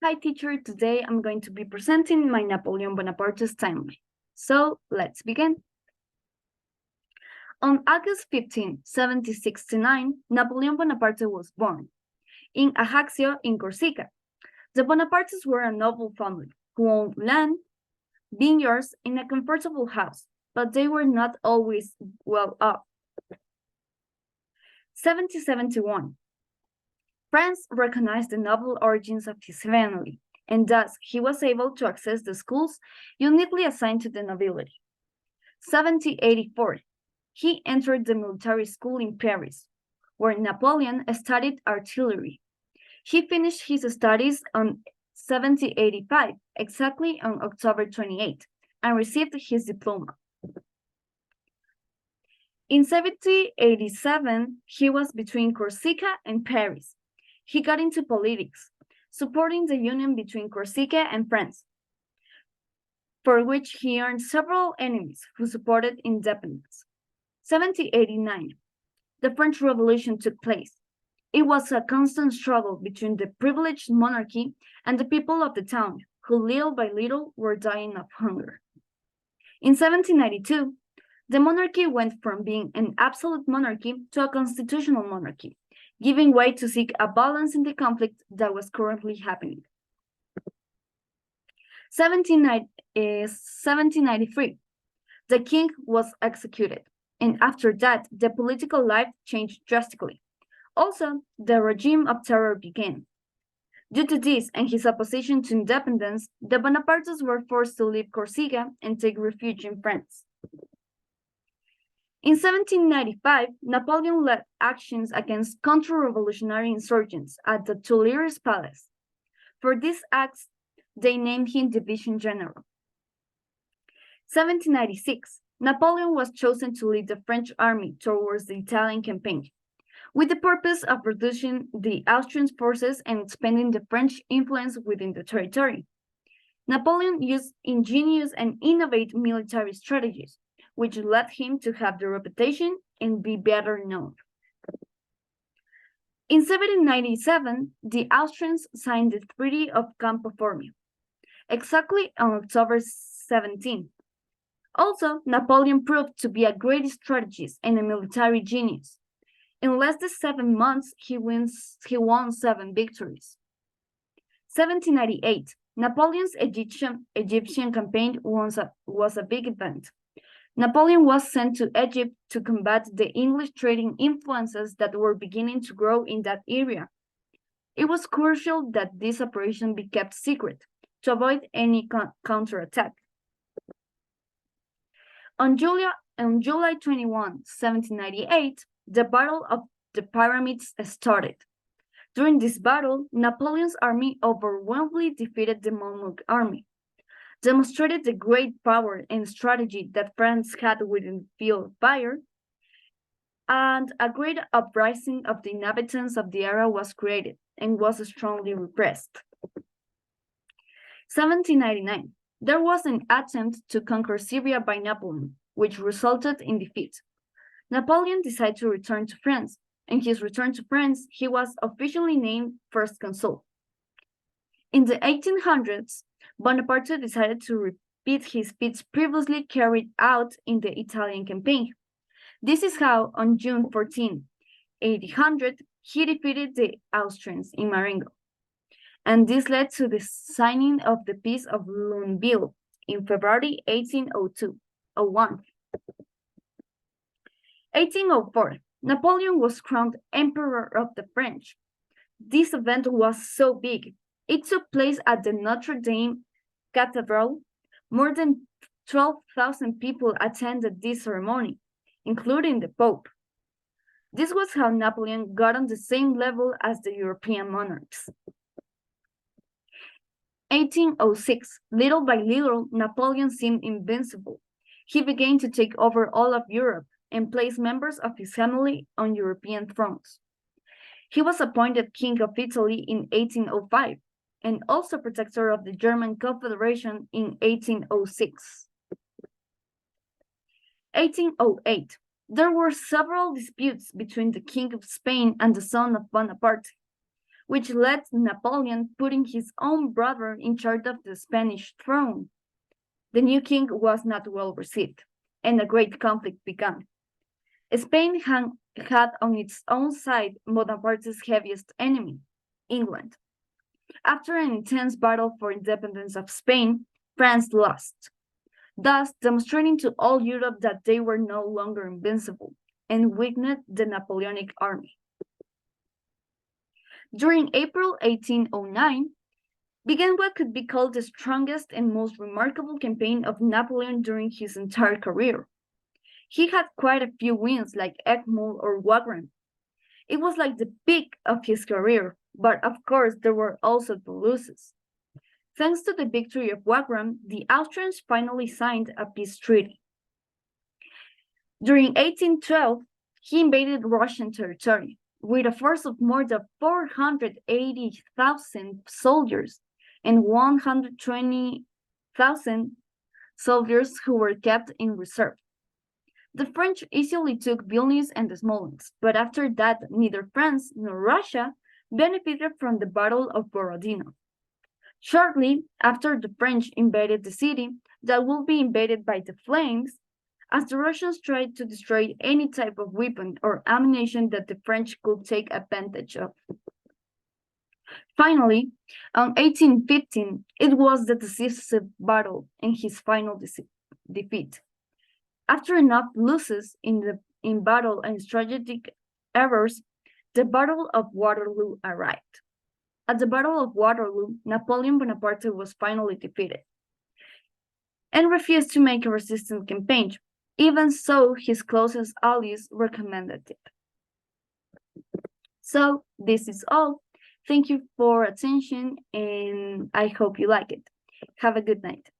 Hi teacher, today I'm going to be presenting my Napoleon Bonaparte's timeline. So let's begin. On August 15, 1769, Napoleon Bonaparte was born in Ajaccio in Corsica. The Bonapartes were a noble family who owned land, vineyards, and a comfortable house, but they were not always well off. 1771. France recognized the noble origins of his family, and thus he was able to access the schools uniquely assigned to the nobility. 1784, he entered the military school in Paris, where Napoleon studied artillery. He finished his studies on 1785, exactly on October 28, and received his diploma. In 1787, he was between Corsica and Paris. He got into politics, supporting the union between Corsica and France, for which he earned several enemies who supported independence. 1789, the French Revolution took place. It was a constant struggle between the privileged monarchy and the people of the town, who little by little were dying of hunger. In 1792, the monarchy went from being an absolute monarchy to a constitutional monarchy, giving way to seek a balance in the conflict that was currently happening. 1793, the king was executed, and after that, the political life changed drastically. Also, the regime of terror began. Due to this and his opposition to independence, the Bonapartes were forced to leave Corsica and take refuge in France. In 1795, Napoleon led actions against counter-revolutionary insurgents at the Tuileries Palace. For these acts, they named him Division General. 1796, Napoleon was chosen to lead the French army towards the Italian campaign, with the purpose of reducing the Austrian forces and expanding the French influence within the territory. Napoleon used ingenious and innovative military strategies, which led him to have the reputation and be better known. In 1797, the Austrians signed the Treaty of Campo Formio, exactly on October 17. Also, Napoleon proved to be a great strategist and a military genius. In less than 7 months, he won 7 victories. 1798, Napoleon's Egyptian campaign was a big event. Napoleon was sent to Egypt to combat the English trading influences that were beginning to grow in that area. It was crucial that this operation be kept secret to avoid any counterattack. On July 21, 1798, the Battle of the Pyramids started. During this battle, Napoleon's army overwhelmingly defeated the Mamluk army, demonstrated the great power and strategy that France had within the field of fire, and a great uprising of the inhabitants of the area was created and was strongly repressed. 1799. There was an attempt to conquer Syria by Napoleon, which resulted in defeat. Napoleon decided to return to France. In his return to France, he was officially named First Consul. In the 1800s, Bonaparte decided to repeat his feats previously carried out in the Italian campaign. This is how, on June 14, 1800, he defeated the Austrians in Marengo. And this led to the signing of the Peace of Luneville in February 1801. 1804, Napoleon was crowned Emperor of the French. This event was so big. It took place at the Notre Dame Cathedral. More than 12,000 people attended this ceremony, including the Pope. This was how Napoleon got on the same level as the European monarchs. 1806, little by little, Napoleon seemed invincible. He began to take over all of Europe and place members of his family on European thrones. He was appointed King of Italy in 1805 and also protector of the German Confederation in 1806. 1808, there were several disputes between the King of Spain and the son of Bonaparte. which led to Napoleon putting his own brother in charge of the Spanish throne. The new king was not well received, and a great conflict began. Spain had on its own side Bonaparte's heaviest enemy, England. After an intense battle for independence of Spain, France lost, thus demonstrating to all Europe that they were no longer invincible and weakened the Napoleonic army. During April 1809, began what could be called the strongest and most remarkable campaign of Napoleon during his entire career. He had quite a few wins like Egmont or Wagram. It was like the peak of his career, but of course there were also the losses. Thanks to the victory of Wagram, the Austrians finally signed a peace treaty. During 1812, he invaded Russian territory with a force of more than 480,000 soldiers and 120,000 soldiers who were kept in reserve. The French easily took Vilnius and Smolensk, but after that, neither France nor Russia benefited from the Battle of Borodino. Shortly after the French invaded the city, that would be invaded by the flames, as the Russians tried to destroy any type of weapon or ammunition that the French could take advantage of. Finally, on 1815, it was the decisive battle and his final defeat. After enough losses in battle and strategic errors, the Battle of Waterloo arrived. At the Battle of Waterloo, Napoleon Bonaparte was finally defeated and refused to make a resistance campaign. Even so, his closest allies recommended it. So this is all. Thank you for attention, and I hope you like it. Have a good night.